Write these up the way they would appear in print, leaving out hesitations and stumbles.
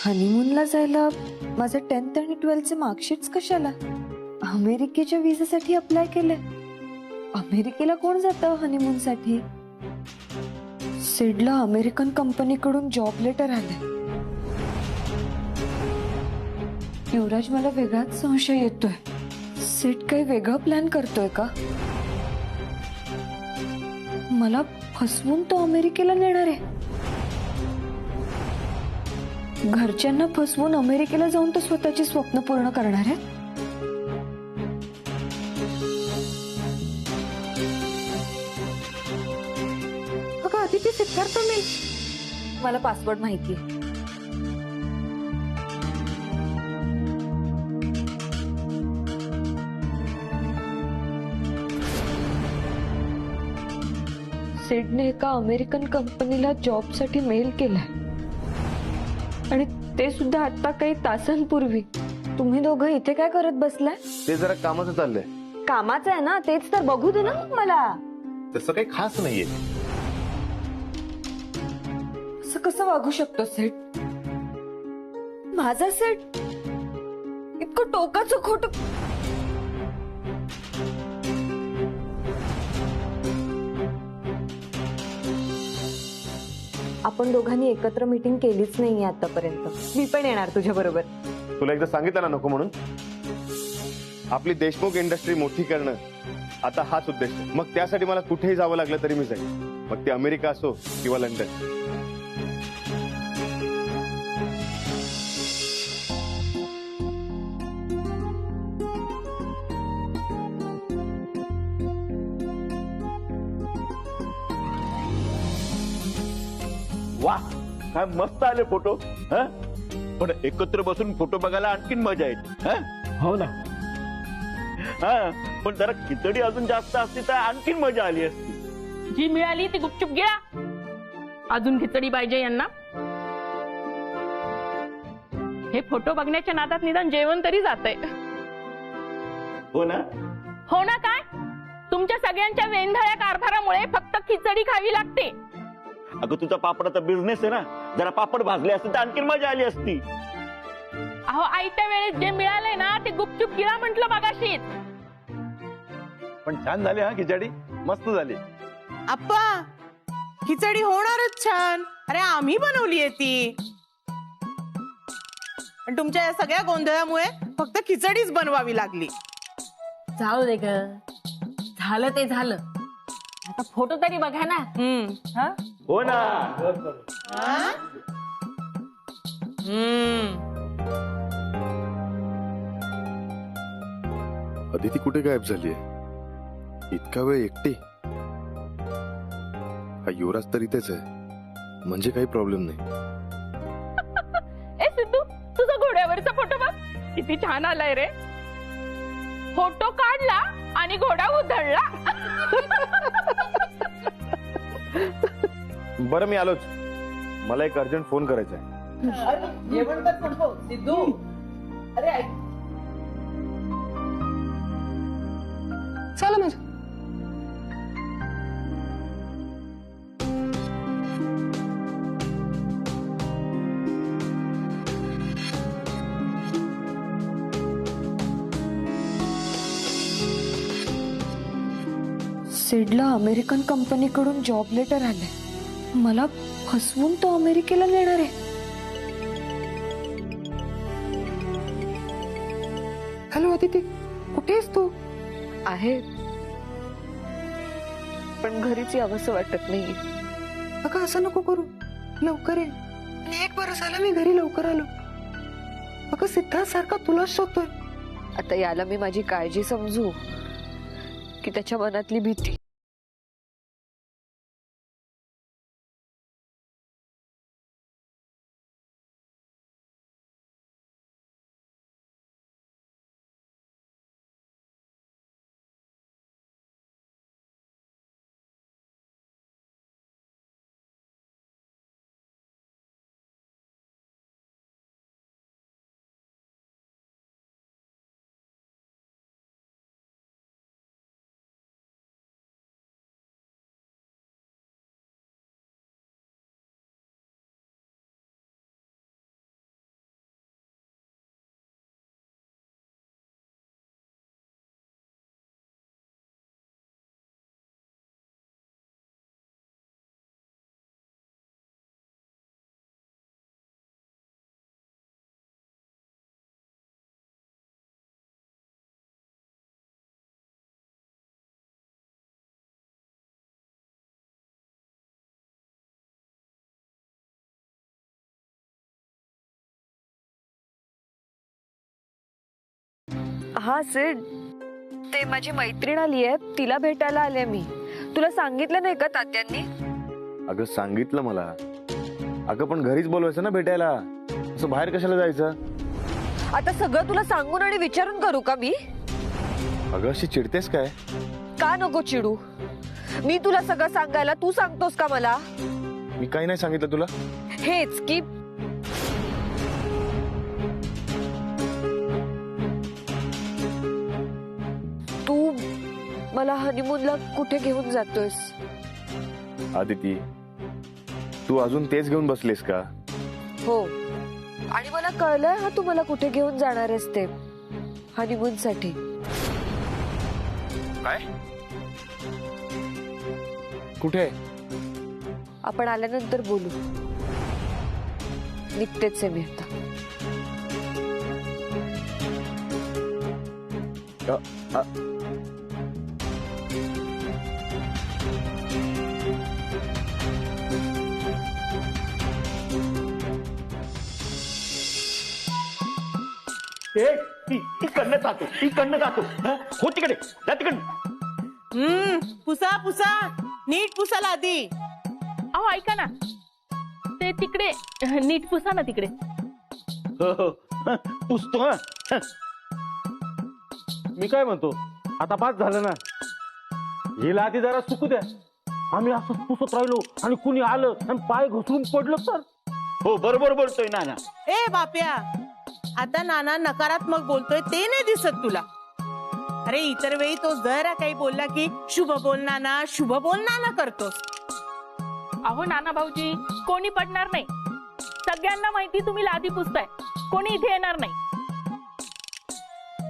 हनीमूनला जायला माझे 10th आणि 12th चे मार्कशीट्स कशाला? अमेरिकेच्या विसासाठी अप्लाय केले. अमेरिकेला कोण जातं हनीमून साठी? सिडला अमेरिकन कंपनीकडून जॉब लेटर आले. युवराज, मला वेगळाच संशय येतोय. सिड काही वेगळा प्लॅन करतोय का? मला फसवून तो अमेरिकेला नेणार आहे. घरच्यांना फसवून अमेरिकेला जाऊन तो स्वतःची स्वप्न पूर्ण करणार आहे. अगं आदिती, सिद्धार्थ मी, मला पासवर्ड माहिती. सिडने एका अमेरिकन कंपनीला जॉब साठी मेल केलाय आणि ते सुद्धा आता काही तासांपूर्वी. तुम्ही दोघं इथे काय करत बसलाय? ते जरा कामाचं चाललंय. कामाचं आहे ना, तेच तर बघू दे ना मला. तसं काही खास नाहीये. असं कसं वागू शकतो सेट? माझा सेट इतकं टोकाचं खोटं. आपण दोघांनी एकत्र मीटिंग केलीच नाहीये आतापर्यंत. मी पण येणार तुझ्या बरोबर. तुला एकदा सांगितलं ना नको म्हणून. आपली देशमुख इंडस्ट्री मोठी करणं आता हाच उद्देश. मग त्यासाठी मला कुठेही जावं लागलं तरी मी जाईल. मग ते अमेरिका असो किंवा लंडन. वाह, काय मस्त आले फोटो. पण एकत्र बसून फोटो बघायला आणखीन मजा येते. हो ना. पण जरा खिचडी अजून जास्त असती तर आणखीन मजा आली असती. जी मिळाली ती गुपचूप गिळा. अजून खिचडी पाहिजे यांना? हे फोटो बघण्याच्या नादात निदान जेवण तरी जातंय. हो ना. हो ना काय? तुमच्या सगळ्यांच्या वेंधळ्या कारभारामुळे फक्त खिचडी खावी लागते. अगं तुझा पापडाचा बिझनेस आहे ना. जरा पापड भाजले असते तर आणखीन मजा आली असती. अहो, आयत्या वेळेत जे मिळालंय ना ते गुपचूप गिळा म्हटलं मगाशीच. पण छान झाली हा खिचडी, मस्त झाली. आप्पा, खिचडी होणारच छान. अरे आम्ही बनवलीये ती. पण तुमच्या या सगळ्या गोंधळामुळे फक्त खिचडीच बनवावी लागली. जाऊ दे ग, झालं ते झालं. आता फोटो तरी बघा ना. हा? हो ना. अदिती कुठे गायब झालीये? इतका वेळ एकटी? हा युवराज तर इथेच आहे, म्हणजे काही प्रॉब्लेम नाही. ए सिद्धू, तुझा घोड्यावरचा फोटो बघ, किती छान आलाय रे. फोटो काढला आणि घोडा उधळला. बरं मी आलोच. मला एक अर्जंट फोन करायचा आहे. जेवण तर संपव सिद्धू. अरे ऐक, चला माझं. सिडला अमेरिकन कंपनीकडून जॉब लेटर आलंय. मला फसवून तो अमेरिकेला नेणार आहे. हॅलो अदिती, कुठे आहेस तू? आहे, पण घरीच यावंसं वाटत नाही. अगं असं नको करू, लवकर ये. आणि एक बरं झालं मी घरी लवकर आलो. अगं सिद्धार्थ सारखा तुलाच शोधतोय. आता याला मी माझी काळजी समजू की त्याच्या मनातली भीती? हा सेड, ते माझी मैत्रीण आली आहे, तिला भेटायला आले मी. तुला सांगितलं नाही का तात्यांनी? अगं सांगितलं मला. अगं पण घरीच बोलवायचं ना भेटायला, असं बाहेर कशाला जायचं? आता सगळं तुला सांगून आणि विचारून करू का मी? अगं अशी चिडतेस काय? का नको चिडू? मी तुला सगळं सांगायला तू सांगतोस का मला? मी काही नाही सांगितलं तुला. हेच की तू मला हनीमूनला कुठे घेऊन जातोयस? आदिती, तू अजून तेच घेऊन बसलीस का? हो, आणि मला कळलंय हा तू मला कुठे घेऊन जाणार आहेस ते हनीमून साठी. काय? कुठे? आपण आल्यानंतर बोलू. निघतेच आहे मी आता. इकडनं जातो, इकडनं जातो. हो तिकडे जा, तिकडे. पुसा पुसा, नीट पुसाला आधी. अहो ऐका ना, ते तिकडे नीट पुसा ना तिकडे. हो हो, पुसतो. हा, मी काय म्हणतो, आता पाच झालं ना, हिला आधी जरा सुकू द्या. आम्ही असं पुसत राहिलो आणि कुणी आलं आणि पाय घसरून पडलं तर? हो बरोबर बोलतोय नाना. ए बाप्या, आता नाना नकारात्मक बोलतोय ते नाही दिसत तुला? अरे इतर वेळी तो जरा काही बोलला की शुभ बोल नाना, शुभ बोल नाना करतोस. अहो नाना भाऊजी, कोणी पडणार नाही. सगळ्यांना माहिती तुम्ही लादी पुसताय, कोणी इथे येणार नाही.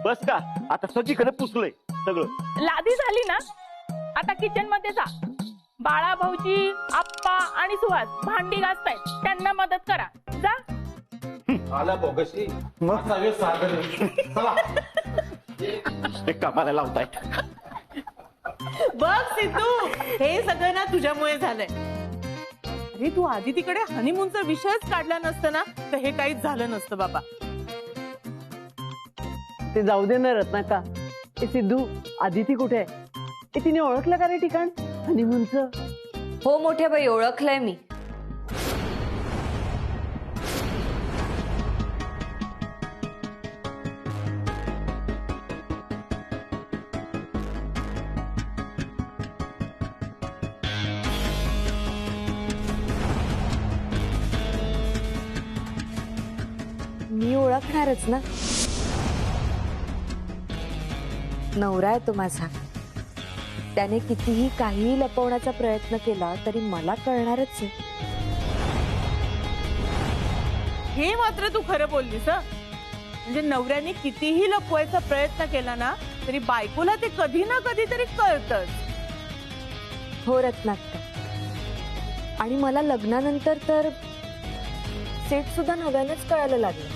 बस का, आता सगळीकडे पुसलंय सगळं. लादी झाली ना, आता किचन मध्ये जा. बाळा भाऊजी, आप्पा आणि सुहास भांडी घासतायत, त्यांना मदत करा. जा. आला बोगशी कामाला लावताय. बघ सिद्धू, हे सगळं ना तुझ्यामुळे झालंय. अरे तू आधी तिकडे हनीमूनचा विषयच काढला नसतं ना, तर हे काहीच झालं नसतं बाबा. ते जाऊ दे ना रत्नाका. ए सिद्धू, आदिती कुठे आहे? ए तिने ओळखलं का रे ठिकाण हनीमूनचं? हो मोठ्या बाई, ओळखलंय मी. मी ओळखणारच ना. नवरा आहे तो माझा. त्याने कितीही काहीही लपवण्याचा प्रयत्न केला तरी मला कळणारच आहे. हे मात्र तू खरं बोललीस हं. म्हणजे नवऱ्याने कितीही लपवायचा प्रयत्न केला ना, तरी बायकोला ते कधी ना कधी तरी कळतच. हो रत्नाक्का. आणि मला लग्नानंतर तर सेट सुद्धा नव्यानेच कळायला लागलं.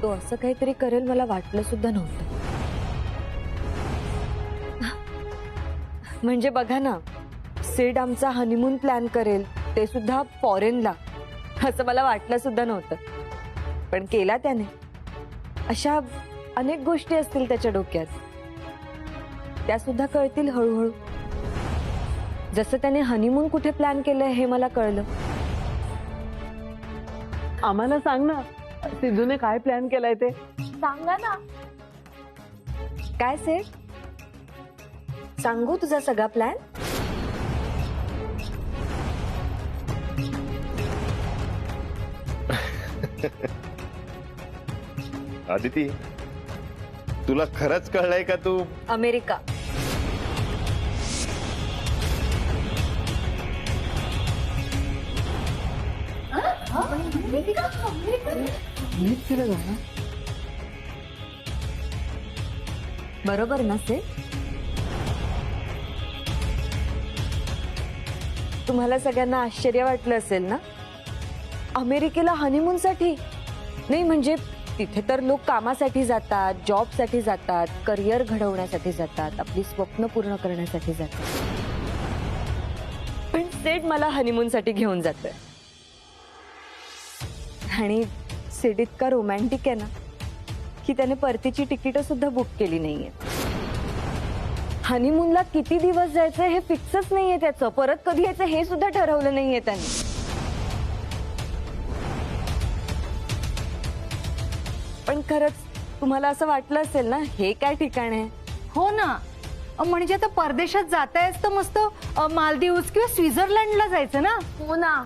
तो असं काहीतरी करेल मला वाटलं सुद्धा नव्हतं. म्हणजे बघा ना, सेट आमचा हनीमून प्लॅन करेल, ते सुद्धा फॉरेनला, असं मला वाटलं सुद्धा नव्हतं. पण केला त्याने. अशा अनेक गोष्टी असतील त्याच्या डोक्यात, त्या सुद्धा कळतील हळूहळू. जसं त्याने हनीमून कुठे प्लॅन केलंय हे मला कळलं. आम्हाला सांग ना, सिद्धूने काय प्लॅन केलाय ते सांगा ना. काय सेट, सांगू तुझा सगळा प्लॅन? आदिती, तुला खरंच कळलंय का तू? अमेरिका. बरोबर ना से? तुम्हाला सगळ्यांना आश्चर्य वाटलं असेल ना? अमेरिकेला हनीमून साठी नाही, म्हणजे तिथे तर लोक कामासाठी जातात, जॉब साठी जातात, करिअर घडवण्यासाठी जातात, आपली स्वप्न पूर्ण करण्यासाठी जातात. पण सेट मला हनीमून साठी घेऊन जातोय. आणि सेट इतका रोमॅन्टिक आहे ना, की त्याने परतीची तिकीट सुद्धा बुक केली नाहीये. हनीमूनला किती दिवस जायचं हे फिक्सच नाहीये त्याचं. परत कधी यायचं हे सुद्धा ठरवलं नाहीये त्याने. पण खरंच तुम्हाला असं वाटलं असेल ना हे काय ठिकाण आहे. हो ना, म्हणजे आता परदेशात जातायच तर मस्त मालदीव्स किंवा स्वित्झर्लंडला जायचं ना. हो ना.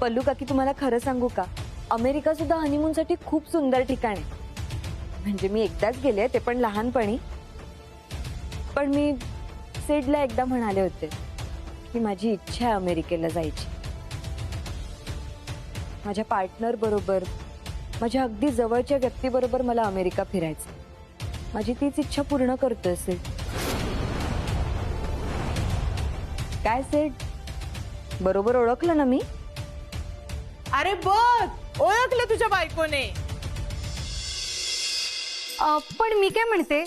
पल्लू काकी तुम्हाला खरं सांगू का, अमेरिका सुद्धा हनीमूनसाठी खूप सुंदर ठिकाण आहे. म्हणजे मी एकदाच गेले ते पण लहानपणी. पण मी सिडला एकदा म्हणाले होते की माझी इच्छा आहे अमेरिकेला जायची. माझ्या पार्टनर बरोबर, माझ्या अगदी जवळच्या व्यक्तीबरोबर मला अमेरिका फिरायचं. माझी तीच इच्छा पूर्ण करतोय सिड. काय सिड, बरोबर ओळखलं ना मी? अरे बघ, ओळखलं तुझ्या बायकोने. पण मी काय म्हणते,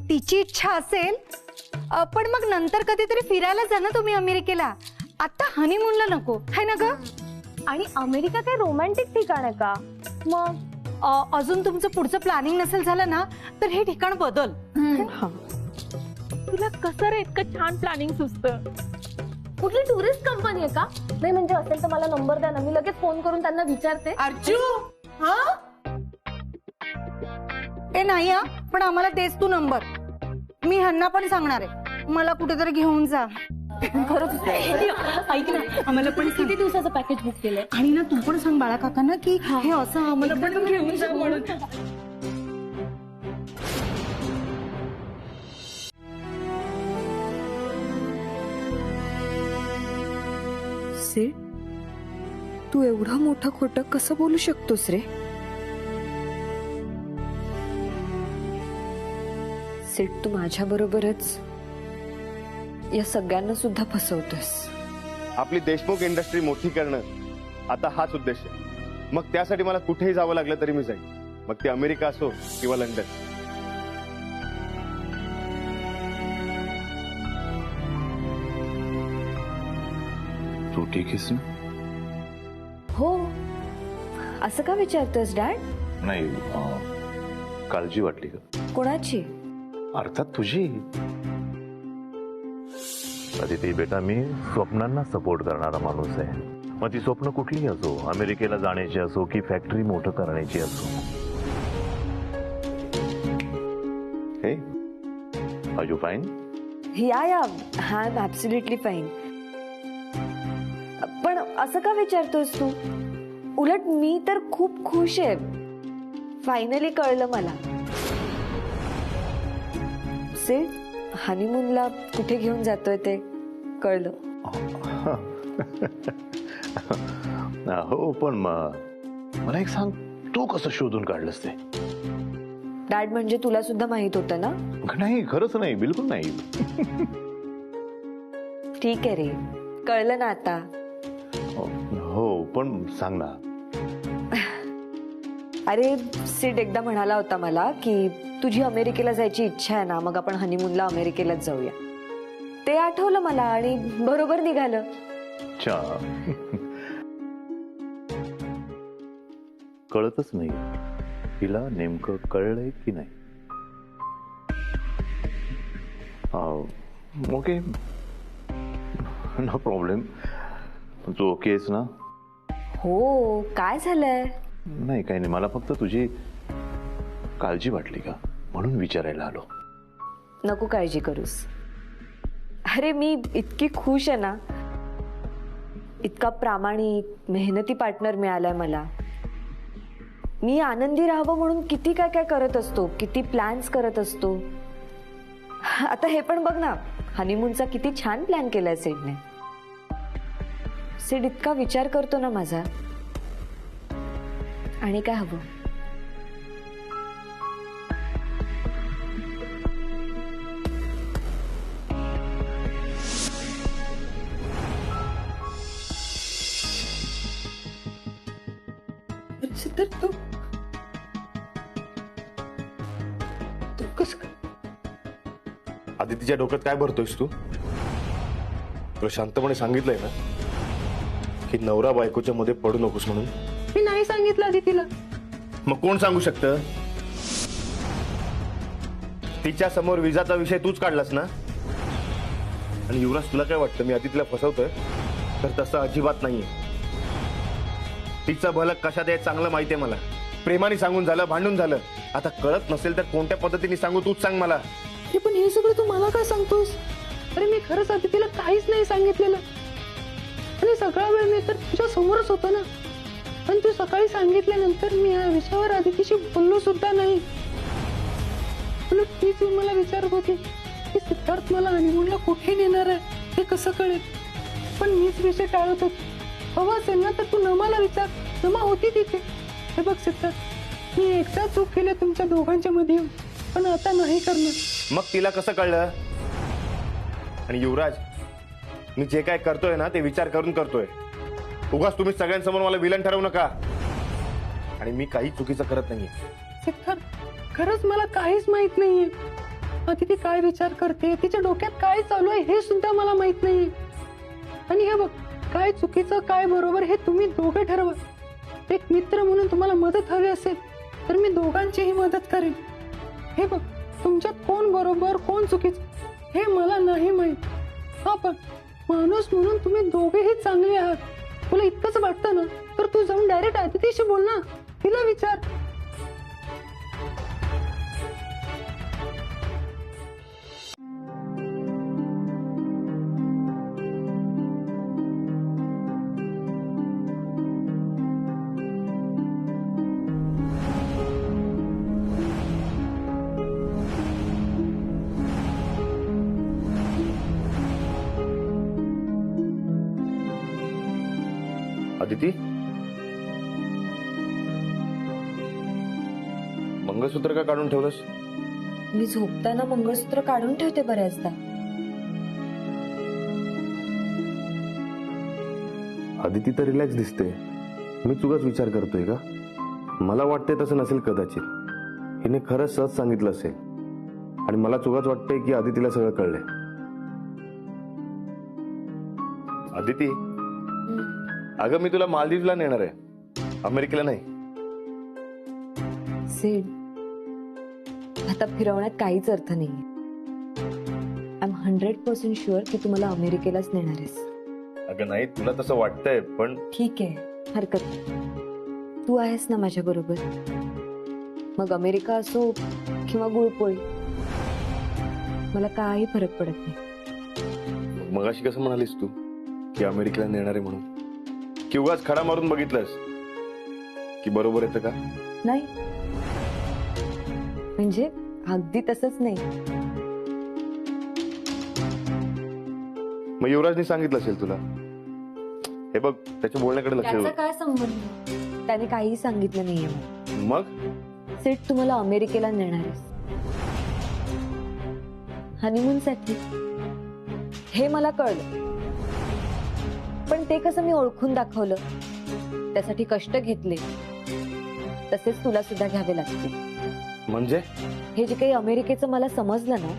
तिची इच्छा असेल पण मग नंतर कधीतरी फिरायला जा ना तुम्ही अमेरिकेला. आता हनीमूनला नको है ना ग? आणि अमेरिका काय रोमॅन्टिक ठिकाण आहे का? मग अजून तुमचं पुढचं प्लॅनिंग नसेल झालं ना तर हे ठिकाण बदल. तुला कसं रे इतकं छान प्लॅनिंग सुचतं? कुठली टुरिस्ट कंपनी आहे का? नाही म्हणजे असेल तर मला नंबर द्या ना, मी लगेच फोन करून त्यांना विचारते. अर्जू, हा ए नाही हा, पण आम्हाला देस तू नंबर. मी ह्यांना पण सांगणार आहे मला कुठेतरी घेऊन जा. खरंच ऐक ना, आम्हाला पण किती दिवसाचं पॅकेज बुक केलंय. आणि ना तू पण सांग बाळा काकांना की हे असं आम्हाला पण घेऊन जा म्हणून. सिड, तू एवढं मोठं खोटं कसं बोलू शकतोस रे? सिड, तू माझ्या बरोबरच या सगळ्यांना सुद्धा फसवतोस. आपली देशमुख इंडस्ट्री मोठी करणं आता हाच उद्देश आहे. मग त्यासाठी मला कुठेही जावं लागलं तरी मी जाईन. मग ते अमेरिका असो किंवा लंडन. तू ठीक आहेस ना? हो, असं का विचारतोस डॅड? नाही, काळजी वाटली का? कोणाची? अर्थात तुझी. अदिती बेटा, मी स्वप्नांना सपोर्ट करणारा माणूस आहे. मग ती स्वप्न कुठलीही असो, अमेरिकेला जाण्याची असो की फॅक्टरी मोठं करण्याची असो. हे आर यू फाईन? या आय एम ऍब्सोल्युटली फाईन. पण असं का विचारतोस तू? उलट मी तर खूप खुश आहे. फायनली कळलं मला. सिड, हनीमूनला कुठे घेऊन जातोय ते कळलं. हो, पण मला एक सांग, तू कसं शोधून काढलंस ते? डॅड, म्हणजे तुला सुद्धा माहित होतं ना? नाही, खरंच नाही, बिलकुल नाही. ठीक आहे रे, कळलं ना आता. हो, पण सांग ना. अरे सिड एकदा म्हणाला होता मला की तुझी अमेरिकेला जायची इच्छा आहे ना, मग आपण हनीमूनला अमेरिकेलाच जाऊया. ते आठवलं मला आणि बरोबर निघालं. अच्छा. कळतच नाही तिला नेमकं कळलंय की नाही. Okay, no problem. तू ओके आहेस ना? हो, काय झालंय? नाही, काही नाही. मला फक्त तुझी काळजी वाटली का म्हणून विचारायला आलो. नको काळजी करूस. अरे मी इतकी खुश आहे ना. इतका प्रामाणिक मेहनती पार्टनर मिळालाय मला. मी आनंदी राहावं म्हणून किती काय काय करत असतो, किती प्लॅन्स करत असतो. आता हे पण बघ ना, हनीमूनचा किती छान प्लॅन केलाय सिडने. सिड इतका विचार करतो ना माझा. आणि काय हवं? सिद्धार्थ, तू कसं काय? आदितीच्या डोक्यात काय भरतोयस तू? तुला शांतपणे सांगितलंय ना की नवरा बायकोच्या मध्ये पडू नकोस म्हणून. मी नाही सांगितलं आदितीला. मग कोण सांगू शकतं? तिच्या समोर विजाचा विषय तूच काढलास ना? आणि युवराज, तुला काय वाटतं मी आदितीला फसवतोय? तर तसं अजिबात नाहीये. तिचं भलं कशात आहे चांगलं माहितीये मला. प्रेमाने सांगून झालं, भांडून झालं. आता कळत नसेल तर कोणत्या पद्धतीने सांगू तूच सांग मला. अरे पण हे सगळं तू मला काय सांगतोस? अरे मी खरंच आदितीला काहीच नाही सांगितलेलं. आणि सगळा वेळ मी तर तुझ्या समोरच होतो ना. पण तू सकाळी सांगितल्यानंतर मी या विषयावर आदितीशी बोललो सुद्धा नाही. तीच मला विचारत होती की सिद्धार्थ मला हनीमूनला कुठे नेणार आहे हे कसं कळेल. पण मीच विषय टाळत होते. हवा असेल ना तर तू नमा विचार. नमा होती तिथे. हे बघ सिद्धार्थ, मी एकदा चूक केली तुमच्या दोघांच्या मध्ये येऊन, पण आता नाही करणार. मग तिला कसं कळलं? आणि युवराज, मी जे काय करतोय ना ते विचार करून करतोय. उगाच तुम्ही सगळ्यांसमोर मला विलन ठरवू नका. आणि मी काही चुकीचं करत नाहीये. सिद्धार्थ, खरंच मला काहीच माहित नाहीये. आदिती काय विचार करते, तिच्या डोक्यात काय चालू आहे हे सुद्धा मला माहित नाहीये. आणि हे बघ, काय चुकीचं काय बरोबर हे तुम्ही दोघे ठरवा. एक मित्र म्हणून तुम्हाला मदत हवी असेल तर मी दोघांचीही मदत करेन. हे बघ, तुमच्यात कोण बरोबर कोण चुकीचं हे मला नाही माहित. हा, पण माणूस म्हणून तुम्ही दोघेही चांगले आहात. तुला इतकंच वाटतं ना तर तू जाऊन डायरेक्ट आदितीशी बोल ना. तिला विचार. आदिती, मंगळसूत्र का काढून ठेवलंस? मी झोपताना मंगळसूत्र काढून ठेवते बऱ्याचदा. आदिती तर रिलॅक्स दिसते. मी चुकाच विचार करतोय का? मला वाटतंय तसं नसेल कदाचित. हिने खरंच सहज सांगितलं असेल. आणि मला चुकाच वाटतंय की आदितीला सगळं कळलंय. आदिती, अगं मी तुला मालदीवला नेणार आहे, अमेरिकेला नाही. सेड, आता फिरवण्यात काहीच अर्थ नाही. आय एम 100% शुअर की तू मला अमेरिकेलाच नेणार आहेस. अगं नाही, तुला तसं वाटतंय पण ठीक आहे, हरकत नाही. तू आहेस ना माझ्या बरोबर. मग अमेरिका असो किंवा गुळपोळी, मला काही फरक पडत नाही. मगाशी कसं म्हणालीस तू की अमेरिकेला नेणार आहे म्हणून? की उगाच खडा मारून बघितलंस की बरोबर येतं का? नाही, म्हणजे अगदी तसंच नाही. मग युवराजने सांगितलं असेल तुला. हे बघ, त्याच्या बोलण्याकडे लक्ष त्याचा ठेव. काय संबंध? त्याने काहीही सांगितलं नाहीये. मग सेठ, तुम्हाला अमेरिकेला नेणार आहेस हनीमून साठी, हे मला कळलं. पण ते कसं मी ओळखून दाखवलं, त्यासाठी कष्ट घेतले, तसेच तुला सुद्धा घ्यावे लागतील. म्हणजे हे जे काही अमेरिकेचं मला समजलं ना,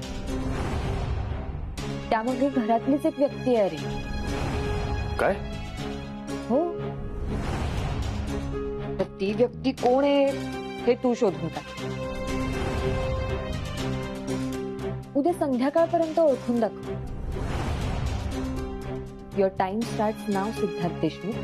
त्यामध्ये घरातलीच एक व्यक्ती आहे रे. काय? हो, तर ती व्यक्ती कोण आहे हे तू शोधून टाक. उद्या संध्याकाळपर्यंत ओळखून दाखव. Your time starts now, Siddharth Deshmukh.